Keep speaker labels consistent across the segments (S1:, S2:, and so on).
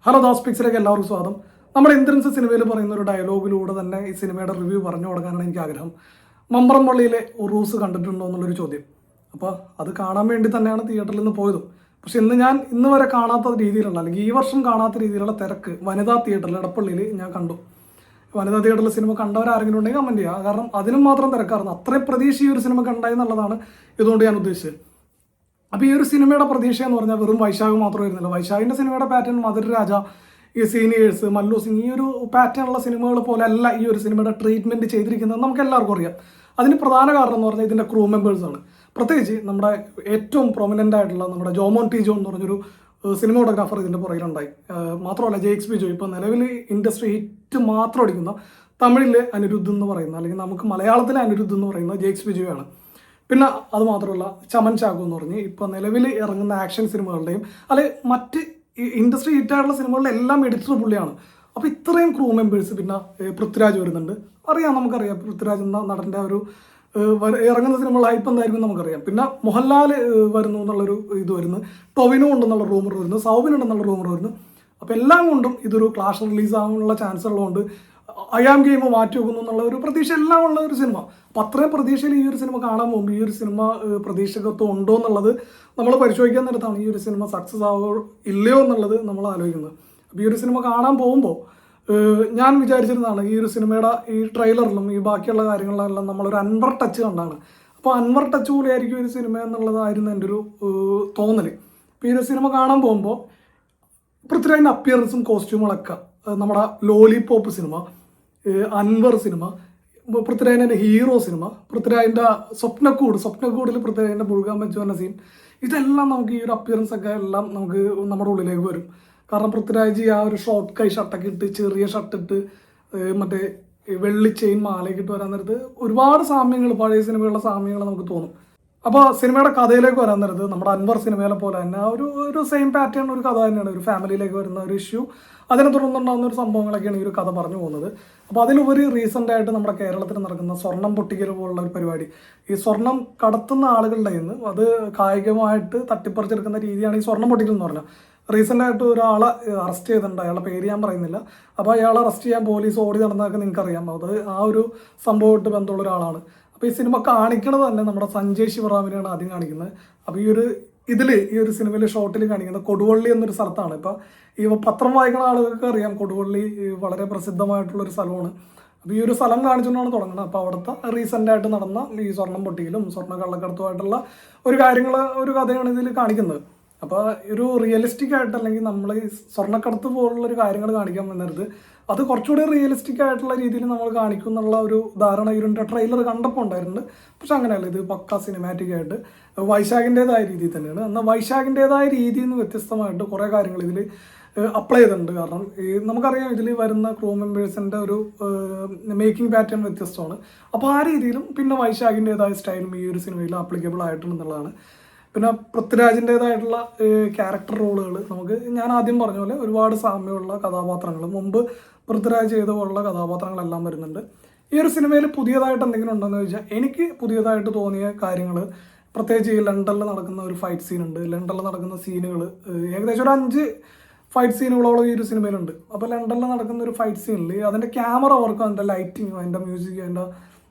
S1: Hello Das പിക്സിലേക്ക് എല്ലാവർക്കും സ്വാഗതം. നമ്മുടെ ഇന്ദ്രൻസ് സിനിമയിൽ പറയുന്ന ഒരു ഡയലോഗിലൂടെ തന്നെ ഈ സിനിമയുടെ റിവ്യൂ പറഞ്ഞു കൊടുക്കാനാണ് എനിക്ക് ആഗ്രഹം. മമ്പറം പള്ളിയിലെ ഉറൂസ് കണ്ടിട്ടുണ്ടോ എന്നുള്ളൊരു ചോദ്യം. അപ്പോൾ അത് കാണാൻ വേണ്ടി തന്നെയാണ് തിയേറ്ററിൽ നിന്ന് പോയതും. പക്ഷെ ഇന്ന് വരെ കാണാത്ത രീതിയിലുള്ള, അല്ലെങ്കിൽ ഈ വർഷം കാണാത്ത രീതിയിലുള്ള തിരക്ക് വനിതാ തിയേറ്ററിൽ എടപ്പള്ളിയിൽ ഞാൻ കണ്ടു. വനിതാ തിയേറ്ററിൽ സിനിമ കണ്ടവരാരെങ്കിലും ഉണ്ടെങ്കിൽ കമൻറ്റ് ചെയ്യുക. കാരണം അതിനും മാത്രം തിരക്കായിരുന്നു. അത്രയും പ്രതീക്ഷ ഈ ഒരു സിനിമ കണ്ടായി എന്നുള്ളതാണ് ഇതുകൊണ്ട് ഞാൻ ഉദ്ദേശിച്ചത്. അപ്പോൾ ഈ ഒരു സിനിമയുടെ പ്രതീക്ഷ എന്ന് പറഞ്ഞാൽ വെറും വൈശാഖ് മാത്രമായിരുന്നില്ല. വൈശാഖിൻ്റെ സിനിമയുടെ പാറ്റേൺ മധുരരാജ, ഈ സീനിയേഴ്സ്, മല്ലു സിംഗ്, ഈ ഒരു പാറ്റേണുള്ള സിനിമകൾ പോലെ അല്ല ഈ ഒരു സിനിമയുടെ ട്രീറ്റ്മെൻറ്റ് ചെയ്തിരിക്കുന്നത് നമുക്ക് എല്ലാവർക്കും അറിയാം. അതിന് പ്രധാന കാരണം എന്ന് പറഞ്ഞാൽ ഇതിൻ്റെ ക്രൂ മെമ്പേഴ്സാണ്. പ്രത്യേകിച്ച് നമ്മുടെ ഏറ്റവും പ്രൊമിനൻ്റ് ആയിട്ടുള്ള നമ്മുടെ ജോമോൻ ടി ജോൺ എന്ന് പറഞ്ഞൊരു സിനിമോട്ടോഗ്രാഫർ ഇതിൻ്റെ പുറകിലുണ്ടായി. മാത്രമല്ല JXP ജോ, ഇപ്പോൾ നിലവിൽ ഇൻഡസ്ട്രി ഹിറ്റ് മാത്രം അടിക്കുന്ന തമിഴിലെ അനിരുദ്ധ് എന്ന് പറയുന്ന, അല്ലെങ്കിൽ നമുക്ക് മലയാളത്തിലെ അനിരുദ്ധ് എന്ന് പറയുന്ന JXP ജോയാണ്. പിന്നെ അത് മാത്രമല്ല ചമൻ ചാക്കോ എന്ന് പറഞ്ഞ് ഇപ്പോൾ നിലവിൽ ഇറങ്ങുന്ന ആക്ഷൻ സിനിമകളുടെയും അല്ലെ മറ്റ് ഇൻഡസ്ട്രി ഹിറ്റായിട്ടുള്ള സിനിമകളുടെ എല്ലാം എഡിറ്റർ പുള്ളിയാണ്. അപ്പോൾ ഇത്രയും ക്രൂ മെമ്പേഴ്സ്, പിന്നെ പൃഥ്വിരാജ് വരുന്നുണ്ട്. നമുക്കറിയാം പൃഥ്വിരാജ് എന്ന നടൻ്റെ ഒരു ഇറങ്ങുന്ന സിനിമകൾ ഹൈപ്പ് എന്തായിരിക്കും നമുക്കറിയാം. പിന്നെ മോഹൻലാൽ വരുന്നു എന്നുള്ളൊരു ഇത് വരുന്നു, ടൊവിനോ ഉണ്ടെന്നുള്ള റൂമർ വരുന്നു, സൗബിൻ ഉണ്ടെന്നുള്ള റൂമർ വരുന്നു. അപ്പോൾ എല്ലാം കൊണ്ടും ഇതൊരു ക്ലാഷ് റിലീസ് ആകാനുള്ള ചാൻസ് ഉള്ളതുകൊണ്ട് അയാം ഗെയിം മാറ്റി വെക്കുന്നു എന്നുള്ള ഒരു പ്രതീക്ഷ എല്ലാം ഉള്ള ഒരു സിനിമ. അപ്പം അത്രയും പ്രതീക്ഷയിൽ ഈ ഒരു സിനിമ കാണാൻ പോകുമ്പോൾ ഈ ഒരു സിനിമ പ്രതീക്ഷകത്വം ഉണ്ടോ എന്നുള്ളത് നമ്മൾ പരിശോധിക്കാൻ നേരത്താണ് ഈ ഒരു സിനിമ സക്സസ് ആവോ ഇല്ലയോ എന്നുള്ളത് നമ്മൾ ആലോചിക്കുന്നത്. അപ്പോൾ ഈ ഒരു സിനിമ കാണാൻ പോകുമ്പോൾ ഞാൻ വിചാരിച്ചിരുന്നതാണ് ഈ ഒരു സിനിമയുടെ ഈ ട്രെയിലറിലും ഈ ബാക്കിയുള്ള കാര്യങ്ങളിലെല്ലാം നമ്മളൊരു അൻവർ ടച്ച് കണ്ടാണ്. അപ്പോൾ അൻവർ ടച്ച് പോലെയായിരിക്കും ഒരു സിനിമ എന്നുള്ളതായിരുന്നു എൻ്റെ ഒരു തോന്നൽ. അപ്പോൾ ഈ ഒരു സിനിമ കാണാൻ പോകുമ്പോൾ പൃഥ്വിരാജിൻ്റെ അപ്പിയറൻസും കോസ്റ്റ്യൂമുകളൊക്കെ നമ്മുടെ ലോലിപോപ്പ് സിനിമ, അൻവർ സിനിമ, പൃഥ്വിരാജിൻ്റെ ഹീറോ സിനിമ, പൃഥ്വിരാജിൻ്റെ സ്വപ്നക്കൂടിൽ പൃഥ്വിരാജിൻ്റെ മുഴുകാൻ വെച്ചുവന്ന സീൻ, ഇതെല്ലാം നമുക്ക് ഈ ഒരു അപ്പിയറൻസ് ഒക്കെ എല്ലാം നമുക്ക് നമ്മുടെ ഉള്ളിലേക്ക് വരും. കാരണം പൃഥ്വിരാജ് ആ ഒരു ഷോർട്ട് കൈ ഷർട്ടൊക്കെ ഇട്ട്, ചെറിയ ഷർട്ടിട്ട്, മറ്റേ വെള്ളി ചെയിൻ മാലയൊക്കെ ഇട്ട് വരാൻ നേരത്ത് ഒരുപാട് സാമ്യങ്ങൾ, പഴയ സിനിമകളുടെ സാമ്യങ്ങൾ നമുക്ക് തോന്നും. അപ്പോൾ സിനിമയുടെ കഥയിലേക്ക് വരാൻ നേരത്ത് നമ്മുടെ അൻവർ സിനിമയിലെ പോലെ തന്നെ ഒരു സെയിം പാറ്റേൺ ഒരു കഥ തന്നെയാണ്. ഒരു ഫാമിലിയിലേക്ക് വരുന്ന ഒരു ഇഷ്യൂ, അതിനെ തുടർന്നുണ്ടാകുന്ന ഒരു സംഭവങ്ങളൊക്കെയാണ് ഈ ഒരു കഥ പറഞ്ഞു പോകുന്നത്. അപ്പോൾ അതിലുപരി റീസെൻ്റ് ആയിട്ട് നമ്മുടെ കേരളത്തിൽ നടക്കുന്ന സ്വർണം പൊട്ടിക്കൽ പോലുള്ള ഒരു പരിപാടി, ഈ സ്വർണം കടത്തുന്ന ആളുകളുടെ നിന്ന് അത് കായികമായിട്ട് തട്ടിപ്പറിച്ചെടുക്കുന്ന രീതിയാണ് ഈ സ്വർണം പൊട്ടിക്കൽ എന്ന് പറഞ്ഞാൽ. റീസെൻ്റ് ആയിട്ട് ഒരാളെ അറസ്റ്റ് ചെയ്തിട്ടുണ്ട്. അയാളുടെ പേര് ഞാൻ പറയുന്നില്ല. അപ്പോൾ അയാളെ അറസ്റ്റ് ചെയ്യാൻ പോലീസ് ഓടി നടന്നതൊക്കെ നിങ്ങൾക്കറിയാം. അത് ആ ഒരു സംഭവമായിട്ട് ബന്ധമുള്ള ഒരാളാണ്. അപ്പോൾ ഈ സിനിമ കാണിക്കുന്നത് തന്നെ നമ്മുടെ സഞ്ജയ് ശിവറാമിനെയാണ് ആദ്യം കാണിക്കുന്നത്. അപ്പോൾ ഈ ഒരു സിനിമയിൽ ഷോർട്ടിൽ കാണിക്കുന്നത് കൊടുവള്ളി എന്നൊരു സ്ഥലത്താണ്. ഇപ്പോൾ ഈ പത്രം വായിക്കുന്ന ആളുകൾക്ക് അറിയാം, കൊടുവള്ളി വളരെ പ്രസിദ്ധമായിട്ടുള്ളൊരു സ്ഥലമാണ്. അപ്പോൾ ഈ ഒരു സ്ഥലം കാണിച്ചുകൊണ്ടാണ് തുടങ്ങുന്നത്. അപ്പോൾ അവിടുത്തെ റീസെൻ്റ് ആയിട്ട് നടന്ന ഈ സ്വർണം പൊട്ടിക്കലും സ്വർണ്ണ കള്ളക്കടത്തുമായിട്ടുള്ള ഒരു കഥയാണ് ഇതിൽ കാണിക്കുന്നത്. അപ്പോൾ ഒരു റിയലിസ്റ്റിക് ആയിട്ട്, അല്ലെങ്കിൽ നമ്മൾ ഈ സ്വർണ്ണക്കടത്ത് പോലുള്ളൊരു കാര്യങ്ങൾ കാണിക്കാൻ വന്നിരുന്നത് അത് കുറച്ചുകൂടി റിയലിസ്റ്റിക് ആയിട്ടുള്ള രീതിയിൽ നമ്മൾ കാണിക്കും എന്നുള്ള ഒരു ധാരണ ഈ ഒരു ട്രെയിലർ കണ്ടപ്പോൾ ഉണ്ടായിട്ടുണ്ട്. പക്ഷെ അങ്ങനെയല്ല, ഇത് പക്ക സിനിമാറ്റിക് ആയിട്ട് വൈശാഖിൻ്റെതായ രീതിയിൽ തന്നെയാണ്. എന്നാൽ വൈശാഖിൻ്റെതായ രീതിയിൽ നിന്ന് വ്യത്യസ്തമായിട്ട് കുറേ കാര്യങ്ങൾ ഇതിൽ അപ്ലൈ ചെയ്തിട്ടുണ്ട്. കാരണം ഈ നമുക്കറിയാം ഇതിൽ വരുന്ന ക്രൂ മെമ്പേഴ്സിൻ്റെ ഒരു മേക്കിംഗ് പാറ്റേൺ വ്യത്യസ്തമാണ്. അപ്പോൾ ആ രീതിയിലും പിന്നെ വൈശാഖിൻ്റെതായ സ്റ്റൈലും ഈ ഒരു സിനിമയിൽ ആപ്ലിക്കബിൾ ആയിട്ടുണ്ടെന്നുള്ളതാണ്. പിന്നെ പൃഥ്വിരാജിൻ്റെതായിട്ടുള്ള ക്യാരക്ടർ റോളുകൾ ഞാൻ ആദ്യം പറഞ്ഞ പോലെ ഒരുപാട് സാമ്യമുള്ള കഥാപാത്രങ്ങൾ, മുമ്പ് പൃഥ്വിരാജ് ചെയ്ത പോലുള്ള കഥാപാത്രങ്ങളെല്ലാം വരുന്നുണ്ട്. ഈ ഒരു സിനിമയിൽ പുതിയതായിട്ട് എന്തെങ്കിലും ഉണ്ടെന്ന് ചോദിച്ചാൽ എനിക്ക് പുതിയതായിട്ട് തോന്നിയ കാര്യങ്ങൾ, പ്രത്യേകിച്ച് ഈ ലണ്ടനിൽ നടക്കുന്ന ഒരു ഫൈറ്റ് സീനുണ്ട്. ലണ്ടനിൽ നടക്കുന്ന സീനുകൾ ഏകദേശം ഒരു 5 ഫൈറ്റ് സീനുകളോളം ഈ ഒരു സിനിമയിലുണ്ട്. അപ്പോൾ ലണ്ടനിൽ നടക്കുന്ന ഒരു ഫൈറ്റ് സീനിൽ അതിൻ്റെ ക്യാമറ വർക്കും, അതിൻ്റെ ലൈറ്റിങ്ങും, അതിൻ്റെ മ്യൂസിക്കും, അതിൻ്റെ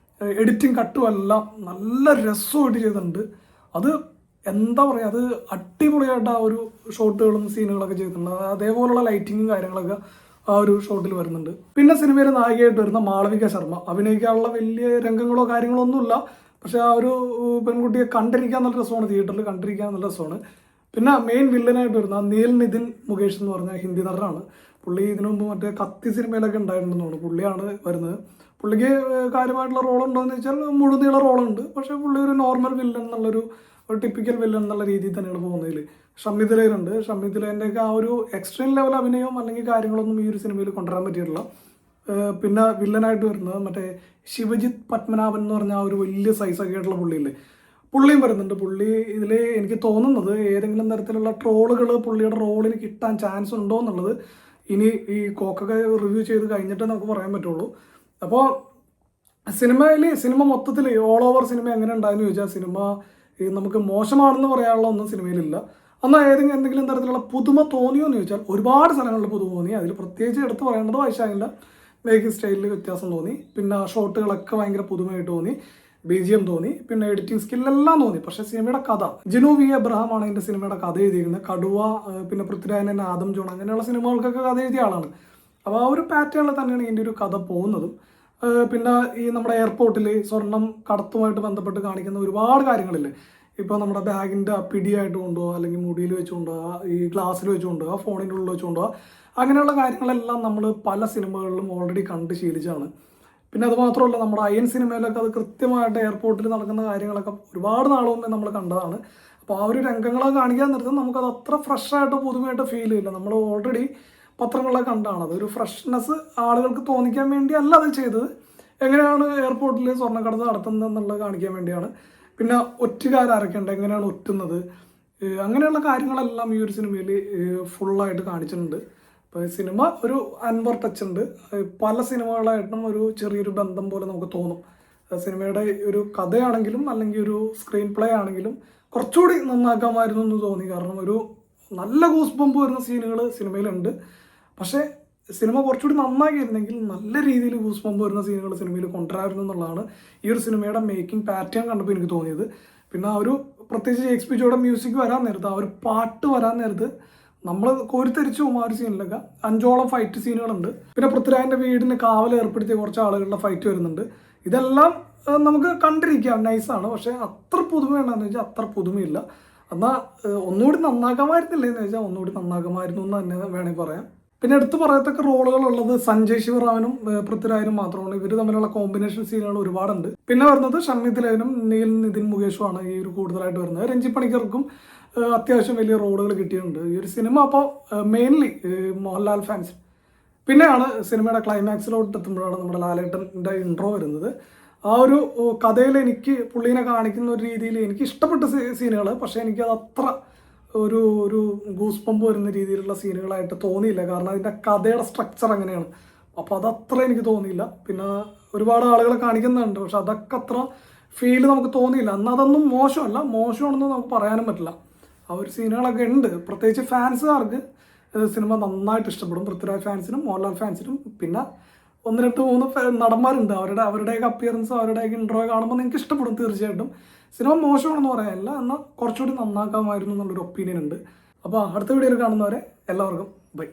S1: എഡിറ്റിംഗ് കട്ടും എല്ലാം നല്ല രസമായിട്ട് ചെയ്തിട്ടുണ്ട്. അത് എന്താ പറയുക, അത് അടിപൊളിയായിട്ട് ആ ഒരു ഷോട്ടുകളും സീനുകളൊക്കെ ചെയ്തിട്ടുണ്ട്. അതേപോലുള്ള ലൈറ്റിങ്ങും കാര്യങ്ങളൊക്കെ ആ ഒരു ഷോട്ടിൽ വരുന്നുണ്ട്. പിന്നെ സിനിമയിൽ നായികയായിട്ട് വരുന്ന മാളവിക ശർമ്മ, അഭിനയിക്കാനുള്ള വലിയ രംഗങ്ങളോ കാര്യങ്ങളോ ഒന്നുമില്ല. പക്ഷെ ആ ഒരു പെൺകുട്ടിയെ കണ്ടിരിക്കാൻ നല്ല രസമാണ്, തിയേറ്ററിൽ കണ്ടിരിക്കാൻ നല്ല രസമാണ്. പിന്നെ മെയിൻ വില്ലനായിട്ട് വരുന്ന നീൽ നിതിൻ മുകേഷ് എന്ന് പറഞ്ഞ ഹിന്ദി നടനാണ്. പുള്ളി ഇതിനു മുമ്പ് മറ്റേ കത്തി സിനിമയിലൊക്കെ ഉണ്ടായിട്ടുണ്ടെന്നാണ്. പുള്ളിയാണ് വരുന്നത്. പുള്ളിക്ക് കാര്യമായിട്ടുള്ള റോളുണ്ടോ എന്ന് ചോദിച്ചാൽ മുഴുനീള റോളുണ്ട്. പക്ഷേ പുള്ളി ഒരു നോർമൽ വില്ലൻ എന്നുള്ളൊരു ടിപ്പിക്കൽ വില്ലൻ എന്നുള്ള രീതിയിൽ തന്നെയാണ് പോകുന്നതിൽ. ഷമ്മിദിലയുണ്ട്. ഷമ്മിദിലേൻ്റെയൊക്കെ ആ ഒരു എക്സ്ട്രീം ലെവൽ അഭിനയം അല്ലെങ്കിൽ കാര്യങ്ങളൊന്നും ഈ ഒരു സിനിമയിൽ കൊണ്ടുവരാൻ പറ്റിയിട്ടില്ല. പിന്നെ വില്ലനായിട്ട് വരുന്നത് മറ്റേ ശിവജിത്ത് പത്മനാഭൻ എന്ന് പറഞ്ഞ ആ ഒരു വലിയ സൈസൊക്കെ ആയിട്ടുള്ള പുള്ളിയും വരുന്നുണ്ട്. പുള്ളി ഇതിൽ എനിക്ക് തോന്നുന്നത് ഏതെങ്കിലും തരത്തിലുള്ള ട്രോളുകൾ പുള്ളിയുടെ റോളിന് കിട്ടാൻ ചാൻസ് ഉണ്ടോ എന്നുള്ളത് ഇനി ഈ കോക്കൊക്കെ റിവ്യൂ ചെയ്ത് കഴിഞ്ഞിട്ട് നമുക്ക് പറയാൻ പറ്റുള്ളൂ. അപ്പോൾ സിനിമ മൊത്തത്തിൽ ഓൾ ഓവർ സിനിമ എങ്ങനെ ഉണ്ടായെന്ന് ചോദിച്ചാൽ, സിനിമ നമുക്ക് മോശമാണെന്ന് പറയാനുള്ള ഒന്നും സിനിമയിലില്ല. അന്ന് എന്തെങ്കിലും തരത്തിലുള്ള പുതുമ തോന്നിയോ എന്ന് ചോദിച്ചാൽ ഒരുപാട് സ്ഥലങ്ങളിൽ പുതുമ തോന്നി. അതിൽ പ്രത്യേകിച്ച് എടുത്ത് പറയേണ്ടത് വൈശാഖിൻ്റെ മേക്കിംഗ് സ്റ്റൈലിൽ വ്യത്യാസം തോന്നി. പിന്നെ ഷോട്ടുകളൊക്കെ ഭയങ്കര പുതുമയായിട്ട് തോന്നി. BGM തോന്നി. പിന്നെ എഡിറ്റിംഗ് സ്കില്ലെല്ലാം തോന്നി. പക്ഷേ സിനിമയുടെ കഥ, ജിനു വി എബ്രഹാം ആണ് എൻ്റെ സിനിമയുടെ കഥ എഴുതിയിരിക്കുന്നത്. കടുവ, പിന്നെ പൃഥ്വിരാജൻ തന്നെ ആദം ജോൺ, അങ്ങനെയുള്ള സിനിമകൾക്കൊക്കെ കഥ എഴുതിയ ആളാണ്. അപ്പോൾ ആ ഒരു പാറ്റേണിൽ തന്നെയാണ് ഇതിൻ്റെ ഒരു കഥ പോകുന്നതും. പിന്നെ ഈ നമ്മുടെ എയർപോർട്ടിൽ സ്വർണം കടത്തുമായിട്ട് ബന്ധപ്പെട്ട് കാണിക്കുന്ന ഒരുപാട് കാര്യങ്ങളില്ലേ. ഇപ്പോൾ നമ്മുടെ ബാഗിൻ്റെ പിടിയായിട്ട് കൊണ്ടുപോകുക, അല്ലെങ്കിൽ മുടിയിൽ വെച്ച് കൊണ്ടുപോകുക, ഈ ഗ്ലാസ്സിൽ വെച്ച് കൊണ്ടുപോകുക, ഫോണിൻ്റെ ഉള്ളിൽ വെച്ച് കൊണ്ടുപോകുക, അങ്ങനെയുള്ള കാര്യങ്ങളെല്ലാം നമ്മൾ പല സിനിമകളിലും ഓൾറെഡി കണ്ട് ശീലിച്ചാണ്. പിന്നെ അത് മാത്രമല്ല, നമ്മുടെ അയൻ സിനിമയിലൊക്കെ അത് കൃത്യമായിട്ട് എയർപോർട്ടിൽ നടക്കുന്ന കാര്യങ്ങളൊക്കെ ഒരുപാട് നാൾ മുമ്പേ നമ്മൾ കണ്ടതാണ്. അപ്പോൾ ആ ഒരു രംഗങ്ങളൊക്കെ കാണിക്കാൻ നിർത്തും നമുക്കത് അത്ര ഫ്രഷായിട്ടോ പുതുമയായിട്ടോ ഫീൽ ചെയ്യില്ല. നമ്മൾ ഓൾറെഡി പത്രങ്ങളൊക്കെ കണ്ടാണ്. അതൊരു ഫ്രഷ്നെസ് ആളുകൾക്ക് തോന്നിക്കാൻ വേണ്ടി അല്ല അത് ചെയ്തത്. എങ്ങനെയാണ് എയർപോർട്ടിൽ സ്വർണ്ണക്കടത്ത് നടത്തുന്നത് എന്നുള്ളത് കാണിക്കാൻ വേണ്ടിയാണ്. പിന്നെ ഒറ്റുകാരൊക്കെയുണ്ട്, എങ്ങനെയാണ് ഒറ്റുന്നത്, അങ്ങനെയുള്ള കാര്യങ്ങളെല്ലാം ഈ ഒരു സിനിമയിൽ ഫുള്ളായിട്ട് കാണിച്ചിട്ടുണ്ട്. അപ്പോൾ സിനിമ ഒരു അൻവർ ടച്ച് ഉണ്ട്. പല സിനിമകളായിട്ടും ഒരു ചെറിയൊരു ബന്ധം പോലെ നമുക്ക് തോന്നും. സിനിമയുടെ ഒരു കഥയാണെങ്കിലും അല്ലെങ്കിൽ ഒരു സ്ക്രീൻ പ്ലേ ആണെങ്കിലും കുറച്ചുകൂടി നന്നാക്കാമായിരുന്നു എന്ന് തോന്നി. കാരണം ഒരു നല്ല ഗൂസ് ബമ്പ് വരുന്ന സീനുകൾ സിനിമയിലുണ്ട്. പക്ഷേ സിനിമ കുറച്ചുകൂടി നന്നാക്കിയിരുന്നെങ്കിൽ നല്ല രീതിയിൽ ഗൂസ് ബമ്പ് വരുന്ന സീനുകൾ സിനിമയിൽ കൊണ്ടുവരായിരുന്നു എന്നുള്ളതാണ് ഈ ഒരു സിനിമയുടെ മേക്കിംഗ് പാറ്റേൺ കണ്ടപ്പോൾ എനിക്ക് തോന്നിയത്. പിന്നെ ആ ഒരു പ്രത്യേകിച്ച് JXP ജോയുടെ മ്യൂസിക് വരാൻ നേരത്ത്, ആ ഒരു പാട്ട് വരാൻ നേരത്ത് നമ്മൾ കോരിത്തരിച്ചു പോകും. ആ ഒരു സീനിലൊക്കെ 5ഓളം ഫൈറ്റ് സീനുകളുണ്ട്. പിന്നെ പൃഥ്വിരാജിൻ്റെ വീടിന് കാവൽ ഏർപ്പെടുത്തിയ കുറച്ച് ആളുകളുടെ ഫൈറ്റ് വരുന്നുണ്ട്. ഇതെല്ലാം നമുക്ക് കണ്ടിരിക്കാം, നൈസാണ്. പക്ഷേ അത്ര പുതുമയുണ്ടെന്ന് വെച്ചാൽ അത്ര പുതുമയില്ല. എന്നാൽ ഒന്നുകൂടി നന്നാക്കാമായിരുന്നില്ലേ എന്ന് വെച്ചാൽ ഒന്നുകൂടി നന്നാക്കാമായിരുന്നു എന്ന് തന്നെ വേണമെങ്കിൽ പറയാം. പിന്നെ എടുത്തു പറയത്തക്ക റോളുകളുള്ളത് സഞ്ജയ് ശിവറാമനും പൃഥ്വിരാജിനും മാത്രമാണ്. ഇവർ തമ്മിലുള്ള കോമ്പിനേഷൻ സീനുകൾ ഒരുപാടുണ്ട്. പിന്നെ വരുന്നത് ഷമ്മിത് ലേനും നിതിൻ മുകേഷുമാണ് ഈ ഒരു കൂടുതലായിട്ട് വരുന്നത്. രഞ്ജി പണിക്കർക്കും അത്യാവശ്യം വലിയ റോളുകൾ കിട്ടിയിട്ടുണ്ട് ഈ ഒരു സിനിമ. അപ്പോൾ മെയിൻലി മോഹൻലാൽ ഫാൻസ്. പിന്നെയാണ് സിനിമയുടെ ക്ലൈമാക്സിലോട്ട് എത്തുമ്പോഴാണ് നമ്മുടെ ലാലേട്ടൻ്റെ ഇൻട്രോ വരുന്നത്. ആ ഒരു കഥയിൽ എനിക്ക് പുള്ളീനെ കാണിക്കുന്ന ഒരു രീതിയിൽ എനിക്ക് ഇഷ്ടപ്പെട്ട സീനുകൾ, പക്ഷേ എനിക്കത് അത്ര ഒരു ഗൂസ് പമ്പ് വരുന്ന രീതിയിലുള്ള സീനുകളായിട്ട് തോന്നിയില്ല. കാരണം അതിൻ്റെ കഥയുടെ സ്ട്രക്ചർ അങ്ങനെയാണ്. അപ്പോൾ അതത്ര എനിക്ക് തോന്നിയില്ല. പിന്നെ ഒരുപാട് ആളുകളെ കാണിക്കുന്നുണ്ട്, പക്ഷെ അതൊക്കെ അത്ര ഫീൽ നമുക്ക് തോന്നിയില്ല. എന്നാൽ അതൊന്നും മോശമാണെന്ന് നമുക്ക് പറയാനും പറ്റില്ല. ആ ഒരു സീനുകളൊക്കെ ഉണ്ട്. പ്രത്യേകിച്ച് ഫാൻസുകാർക്ക് സിനിമ നന്നായിട്ട് ഇഷ്ടപ്പെടും. പൃഥ്വിരാജ് ഫാൻസിനും മോഹൻലാൽ ഫാൻസിനും. പിന്നെ 1, 2, 3 നടന്മാരുണ്ട്. അവരുടെയൊക്കെ അപ്പിയറൻസ്, അവരുടെയൊക്കെ ഇൻട്രോ കാണുമ്പോൾ നിങ്ങൾക്ക് ഇഷ്ടപ്പെടും തീർച്ചയായിട്ടും. സിനിമ മോശമാണെന്ന് പറയാനില്ല, എന്നാൽ കുറച്ചുകൂടി നന്നാക്കാമായിരുന്നു എന്നുള്ളൊരു ഒപ്പീനിയൻ ഉണ്ട്. അപ്പോൾ അടുത്ത വീഡിയോയിൽ കാണുന്നവരെ എല്ലാവർക്കും ബൈ.